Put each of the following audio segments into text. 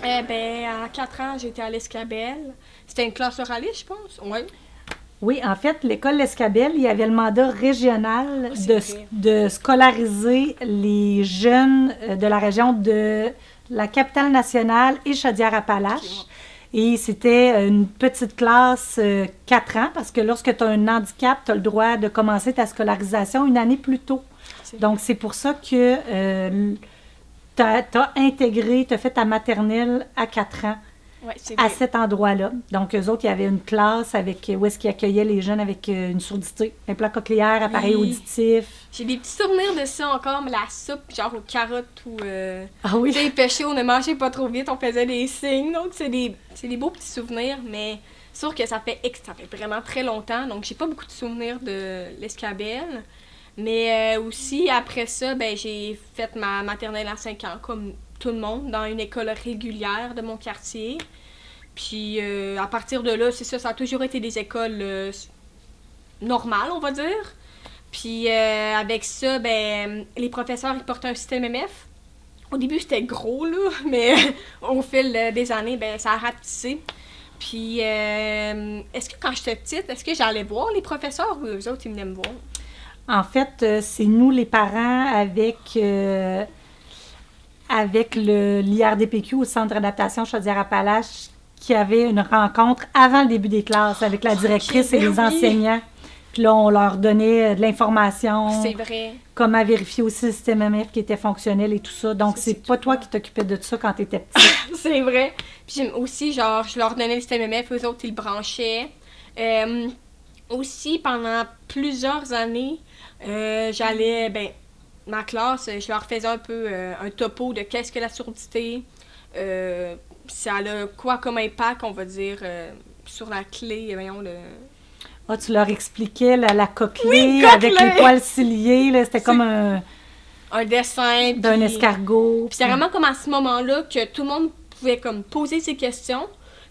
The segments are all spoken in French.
À 4 ans, j'étais à l'Escabelle. C'était une classe oraliste, je pense. Oui. Oui, en fait, l'école L'Escabelle, il y avait le mandat régional Ah, c'est vrai. de scolariser les jeunes de la région de la capitale nationale et Chaudière-Appalaches. Ok, Et c'était une petite classe 4 ans, parce que lorsque tu as un handicap, tu as le droit de commencer ta scolarisation une année plus tôt. c'est Donc, vrai. c'est pour ça que tu as intégré, tu as fait ta maternelle à 4 ans Ouais, c'est à vrai. cet endroit-là. Donc, eux autres, il y avait une classe avec où est-ce qu'ils accueillaient les jeunes avec une surdité, implant cochléaire, appareil Oui. auditif. J'ai des petits souvenirs de ça encore, mais la soupe, genre aux carottes ou. Ah oui? Tu sais, pêcher, on ne mangeait pas trop vite, on faisait des signes. Donc, c'est des beaux petits souvenirs, mais sûr que ça fait vraiment très longtemps. Donc, j'ai pas beaucoup de souvenirs de l'Escabelle. Mais aussi, après ça, j'ai fait ma maternelle à 5 ans, comme tout le monde, dans une école régulière de mon quartier. Puis, à partir de là, c'est ça, ça a toujours été des écoles normales, on va dire. Puis avec ça, les professeurs ils portaient un système MF. Au début, c'était gros, là, mais au fil des années, ça a rapetissé. Puis, est-ce que quand j'étais petite, est-ce que j'allais voir les professeurs ou eux autres, ils venaient me voir? En fait, c'est nous, les parents, avec l'IRDPQ, au Centre d'adaptation Chaudière-Appalaches, qui avait une rencontre avant le début des classes avec la directrice et les Oui, enseignants. Puis là, on leur donnait de l'information, c'est vrai. comment vérifier aussi le système MF qui était fonctionnel et tout ça. Donc, Ça, c'est c'est pas tout toi moi. qui t'occupais de ça quand tu étais petite. C'est vrai. Puis aussi, genre, je leur donnais le système MF, eux autres, ils le branchaient. Euh, Aussi, pendant plusieurs années, j'allais, ma classe, je leur faisais un peu un topo de qu'est-ce que la surdité, ça a quoi comme impact, on va dire, sur la clé, voyons, Ah, tu leur expliquais la Oui, cochlée avec les coquelin! poils ciliés, là, c'était comme C'est un dessin, d'un escargot. puis c'est vraiment comme à ce moment-là que tout le monde pouvait comme poser ses questions.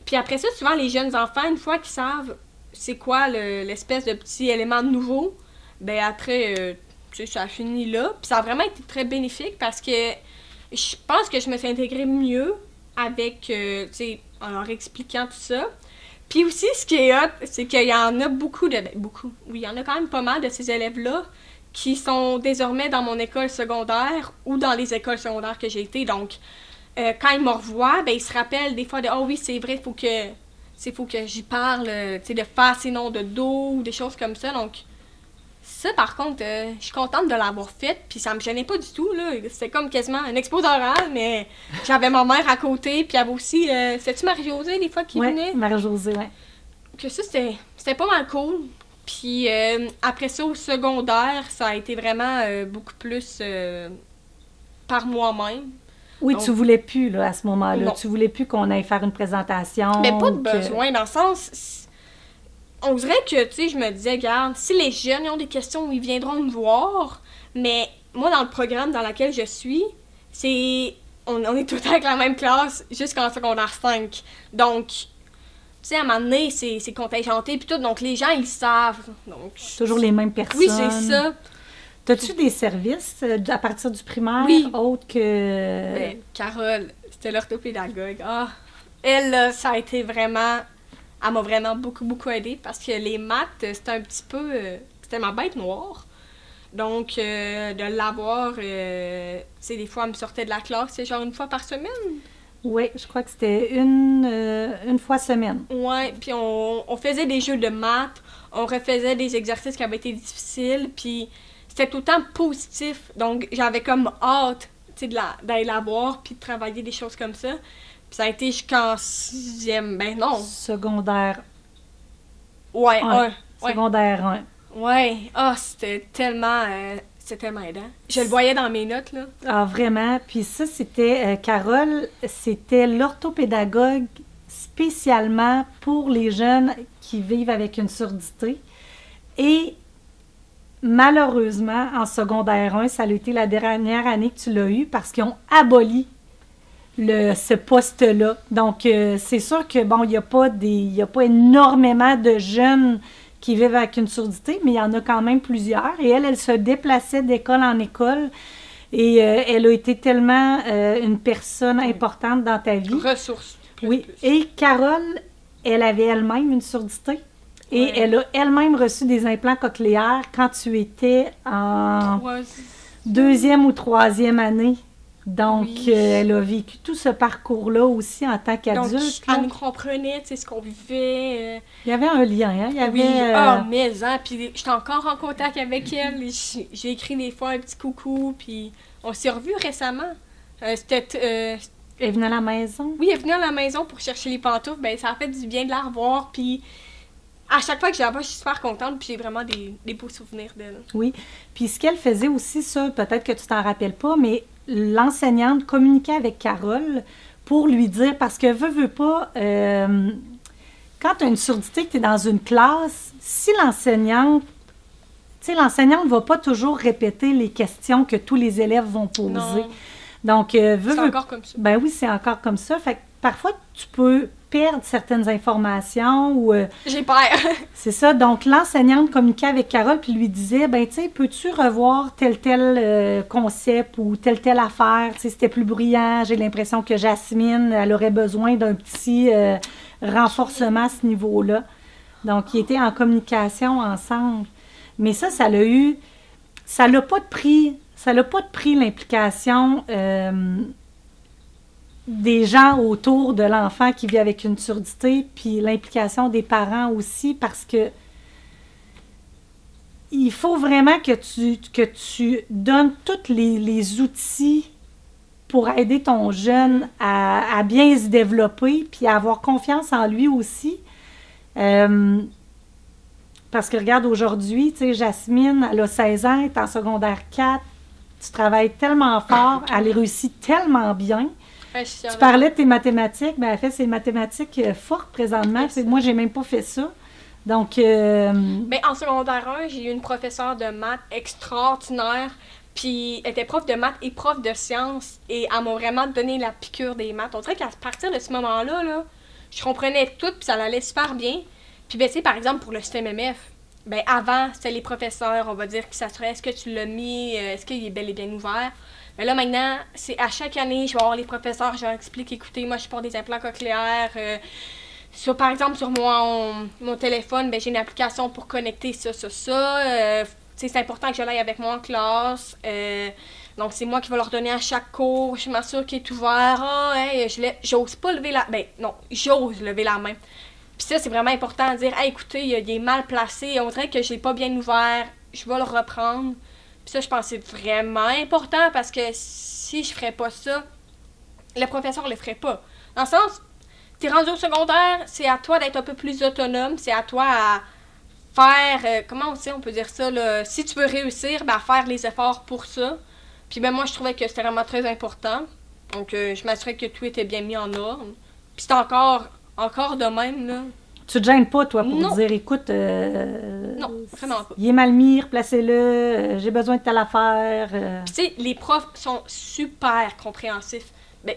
Puis après ça, souvent, les jeunes enfants, une fois qu'ils savent c'est quoi l'espèce de petit élément nouveau, après, tu sais, ça finit là. Puis ça a vraiment été très bénéfique parce que je pense que je me suis intégrée mieux avec, tu sais, en leur expliquant tout ça. Puis aussi, ce qui est hot, c'est qu'il y en a beaucoup beaucoup. Oui, il y en a quand même pas mal de ces élèves-là qui sont désormais dans mon école secondaire ou dans les écoles secondaires que j'ai été. Donc, quand ils me revoient, ils se rappellent des fois de oh oui, c'est vrai, faut que j'y parle, tu sais, de face et non de dos ou des choses comme ça. Donc, ça, par contre, je suis contente de l'avoir fait, puis ça me gênait pas du tout, là. C'était comme quasiment un exposé oral, mais j'avais ma mère à côté, puis il y avait aussi, c'était-tu Marie-Josée, des fois, qui Oui, venait? Marie-Josée, oui. Que ça, c'était pas mal cool. Puis après ça, au secondaire, ça a été vraiment beaucoup plus par moi-même. Oui, tu Donc, voulais plus, là, à ce moment-là. non. Tu voulais plus qu'on aille faire une présentation. Mais pas de Ou que... besoin, dans le sens, on dirait que, tu sais, je me disais, regarde, si les jeunes ont des questions, ils viendront me voir. Mais moi, dans le programme dans lequel je suis, c'est. On est tout le temps avec la même classe jusqu'en secondaire 5. Donc, tu sais, à un moment donné, c'est contingenté puis tout. Donc, les gens, ils savent. Donc, Toujours les mêmes personnes. oui, c'est ça. T'as-tu des services à partir du primaire Oui. autres que... Carole, c'était l'orthopédagogue. Ah, elle, là, ça a été vraiment. Elle m'a vraiment beaucoup, beaucoup aidée parce que les maths, c'était un petit peu. C'était ma bête noire. Donc, de l'avoir, tu sais, des fois, elle me sortait de la classe, c'est genre une fois par semaine. Oui, je crois que c'était une fois semaine. Ouais, puis on faisait des jeux de maths, on refaisait des exercices qui avaient été difficiles, puis c'était tout le temps positif. Donc, j'avais comme hâte, tu sais, d'aller la voir, puis de travailler des choses comme ça. Puis ça a été jusqu'en sixième. Ben non. Secondaire Ouais, 1. un. Ouais. Secondaire 1. Ouais. Ah, c'était tellement aidant. Je le voyais dans mes notes, là. Ah, vraiment. Puis ça, c'était, Carole, c'était l'orthopédagogue spécialement pour les jeunes qui vivent avec une surdité. Et malheureusement, en secondaire 1, ça a été la dernière année que tu l'as eu parce qu'ils ont aboli ce poste-là. Donc, c'est sûr que, bon, il n'y a pas énormément de jeunes qui vivent avec une surdité, mais il y en a quand même plusieurs. Et elle se déplaçait d'école en école. Et elle a été tellement une personne importante dans ta vie. Ressources. Oui. Et Carole, elle avait elle-même une surdité. Et elle a elle-même reçu des implants cochléaires quand tu étais en 2e ou 3e année. Donc, elle a vécu tout ce parcours-là aussi en tant qu'adulte. Donc, elle nous comprenait, tu sais, ce qu'on vivait. Il y avait un lien, hein? Il y avait, mais, hein, puis j'étais encore en contact avec elle. J'ai écrit des fois un petit coucou, puis on s'est revus récemment. Elle est venue à la maison? Oui, elle est venue à la maison pour chercher les pantoufles. Ben, ça a fait du bien de la revoir, puis à chaque fois que je la vois, je suis super contente, puis j'ai vraiment des beaux souvenirs d'elle. Oui, puis ce qu'elle faisait aussi, ça, peut-être que tu t'en rappelles pas, mais l'enseignante communiquait avec Carole pour lui dire, parce que veut pas, quand tu as une surdité, que tu es dans une classe, si l'enseignante ne va pas toujours répéter les questions que tous les élèves vont poser. Non. Donc, c'est encore comme ça. Ben oui, c'est encore comme ça. Fait que parfois, tu peux perdre certaines informations ou... J'ai peur. C'est ça. Donc, l'enseignante communiquait avec Carole puis lui disait, ben tu sais, peux-tu revoir tel concept ou telle affaire? Tu sais, c'était plus bruyant. J'ai l'impression que Jasmine, elle aurait besoin d'un petit renforcement à ce niveau-là. Donc, ils étaient en communication ensemble. Mais ça l'a eu... Ça l'a pas de prix... Ça n'a pas de prix l'implication des gens autour de l'enfant qui vit avec une surdité, puis l'implication des parents aussi, parce que il faut vraiment que tu donnes tous les outils pour aider ton jeune à bien se développer, puis à avoir confiance en lui aussi. Parce que regarde, aujourd'hui, tu sais, Jasmine, elle a 16 ans, elle est en secondaire 4, tu travailles tellement fort, elle réussit tellement bien. Tu parlais de tes mathématiques, ben elle fait ses mathématiques fortes présentement. Moi, j'ai même pas fait ça. Donc... Ben, en secondaire 1, j'ai eu une professeure de maths extraordinaire. Puis elle était prof de maths et prof de sciences. Et elle m'a vraiment donné la piqûre des maths. On dirait qu'à partir de ce moment-là, là, je comprenais tout, puis ça allait super bien. Puis ben, tu sais, par exemple, pour le système MF, ben avant, c'était les professeurs, on va dire, qui s'assuraient, est-ce que tu l'as mis, est-ce qu'il est bel et bien ouvert. Mais là, maintenant, c'est à chaque année, je vais voir les professeurs, je leur explique, écoutez, moi, je porte des implants cochléaires. Par exemple, sur mon téléphone, ben, j'ai une application pour connecter ça. C'est important que je l'aille avec moi en classe. Donc, c'est moi qui vais leur donner à chaque cours. Je m'assure qu'il est ouvert. J'ose pas lever la... Ben, non, j'ose lever la main. Puis ça, c'est vraiment important de dire, hey, écoutez, il est mal placé, on dirait que je l'ai pas bien ouvert, je vais le reprendre. Puis ça, je pense que c'est vraiment important parce que si je ferais pas ça, le professeur le ferait pas. Dans le sens, t'es rendu au secondaire, c'est à toi d'être un peu plus autonome, c'est à toi à faire, comment on peut dire ça, là, si tu veux réussir, ben, faire les efforts pour ça. Puis ben moi, je trouvais que c'était vraiment très important. Donc, je m'assurais que tout était bien mis en ordre. Puis c'est encore de même, là. Tu te gênes pas, toi, pour dire, écoute... non, vraiment pas. Il est mal mis, replacez-le, j'ai besoin de telle affaire. Puis, tu sais, les profs sont super compréhensifs. Ben,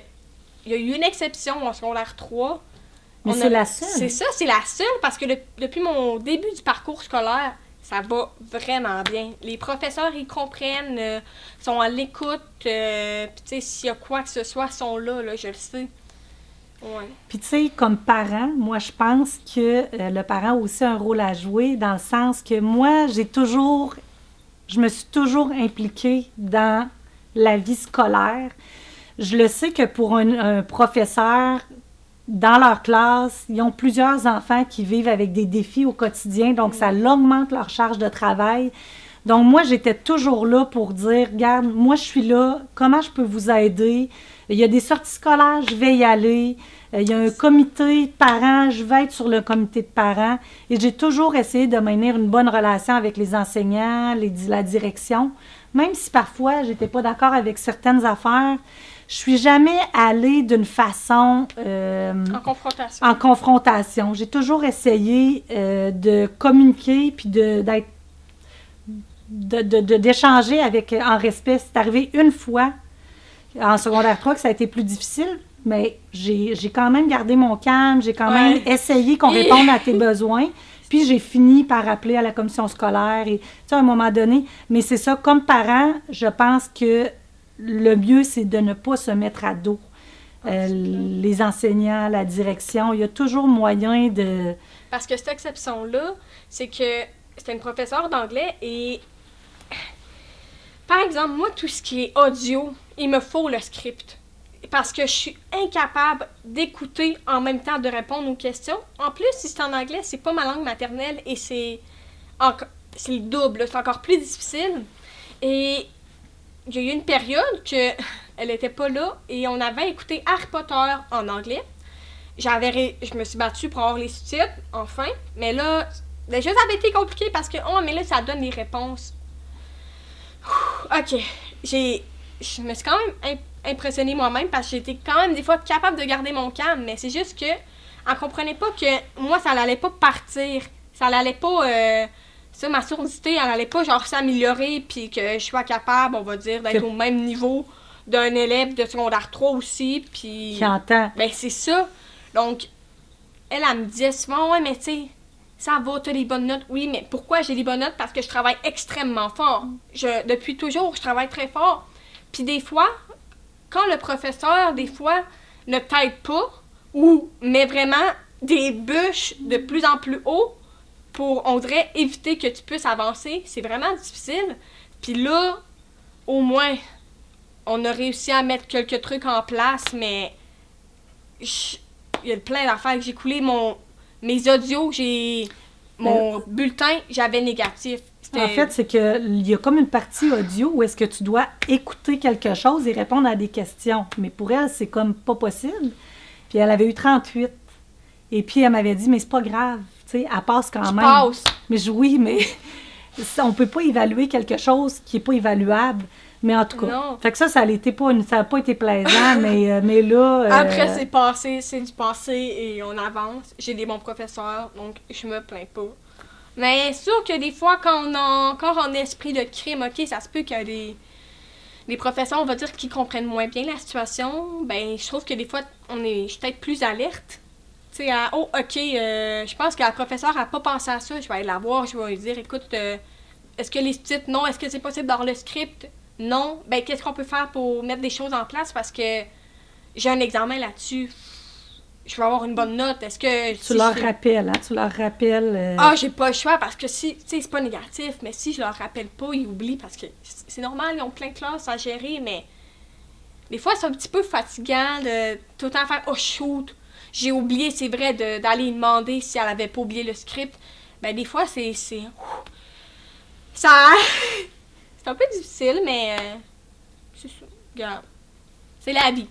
il y a eu une exception en secondaire 3. Mais c'est la seule. C'est ça, c'est la seule, parce que depuis mon début du parcours scolaire, ça va vraiment bien. Les professeurs, ils comprennent, sont à l'écoute, puis, tu sais, s'il y a quoi que ce soit, ils sont là, je le sais. Ouais. Puis tu sais, comme parent, moi je pense que le parent a aussi un rôle à jouer dans le sens que moi, je me suis toujours impliquée dans la vie scolaire. Je le sais que pour un professeur, dans leur classe, ils ont plusieurs enfants qui vivent avec des défis au quotidien, donc ça augmente leur charge de travail. Donc moi, j'étais toujours là pour dire, regarde, moi je suis là, comment je peux vous aider? Il y a des sorties scolaires, je vais y aller. Il y a un comité de parents, je vais être sur le comité de parents. Et j'ai toujours essayé de maintenir une bonne relation avec les enseignants, la direction. Même si parfois, je n'étais pas d'accord avec certaines affaires, je suis jamais allée d'une façon... en confrontation. En confrontation. J'ai toujours essayé de communiquer puis d'échanger en respect. C'est arrivé une fois en secondaire 3 que ça a été plus difficile, mais j'ai quand même gardé mon calme, j'ai quand même essayé qu'on réponde à tes besoins, puis j'ai fini par appeler à la commission scolaire, et tu sais, à un moment donné, mais c'est ça, comme parent, je pense que le mieux, c'est de ne pas se mettre à dos. Les enseignants, la direction, il y a toujours moyen de... Parce que cette exception-là, c'est que c'était une professeure d'anglais et... Par exemple, moi, tout ce qui est audio, il me faut le script. Parce que je suis incapable d'écouter en même temps de répondre aux questions. En plus, si c'est en anglais, c'est pas ma langue maternelle et c'est le double, c'est encore plus difficile. Et il y a eu une période que elle était pas là et on avait écouté Harry Potter en anglais. Je me suis battue pour avoir les sous-titres, enfin. Mais là, les choses avaient été compliquées parce que, mais là, ça donne les réponses. Ok, je me suis quand même impressionnée moi-même parce que j'étais quand même des fois capable de garder mon calme, mais c'est juste que elle comprenait pas que moi, ça n'allait pas partir. Ça n'allait pas... ma surdité, elle n'allait pas genre s'améliorer puis que je sois capable, on va dire, d'être au même niveau d'un élève de secondaire 3 aussi, puis... Qui entend. Ben, c'est ça. Donc, elle me disait souvent, ouais, mais tu sais, ça va, t'as les bonnes notes. Oui, mais pourquoi j'ai les bonnes notes? Parce que je travaille extrêmement fort. Depuis toujours, je travaille très fort. Puis des fois, quand le professeur, des fois, ne t'aide pas ou met vraiment des bûches de plus en plus haut pour, on dirait, éviter que tu puisses avancer, c'est vraiment difficile. Puis là, au moins, on a réussi à mettre quelques trucs en place, mais il y a plein d'affaires. J'ai coulé mes audios, mon bulletin, j'avais négatif. En fait, c'est qu'il y a comme une partie audio où est-ce que tu dois écouter quelque chose et répondre à des questions. Mais pour elle, c'est comme pas possible. Puis elle avait eu 38. Et puis elle m'avait dit, mais c'est pas grave. Tu sais, elle passe quand même. Passe. Mais oui, mais on peut pas évaluer quelque chose qui est pas évaluable. Mais en tout cas, non. Fait que ça n'a pas été plaisant, mais là... Après, c'est passé, c'est du passé et on avance. J'ai des bons professeurs, donc je me plains pas. Mais sûr que des fois, quand on a encore un esprit de crime, ok, ça se peut qu'il y a des professeurs, on va dire, qui comprennent moins bien la situation. Ben, je trouve que des fois, je suis peut-être plus alerte. Tu sais, je pense que la professeure n'a pas pensé à ça. Je vais aller la voir, je vais lui dire, écoute, est-ce que les titres, non, est-ce que c'est possible dans le script? Non. Ben, qu'est-ce qu'on peut faire pour mettre des choses en place? Parce que j'ai un examen là-dessus. Je vais avoir une bonne note. Est-ce que... Tu leur rappelles, hein? Tu leur rappelles... j'ai pas le choix parce que si... Tu sais, c'est pas négatif, mais si je leur rappelle pas, ils oublient parce que c'est normal, ils ont plein de classes à gérer, mais... Des fois, c'est un petit peu fatigant de tout le temps faire « Oh, shoot! J'ai oublié, c'est vrai, d'aller demander si elle avait pas oublié le script. » Ben, des fois, c'est... Ça... c'est un peu difficile, mais... c'est ça. Regarde. C'est la vie.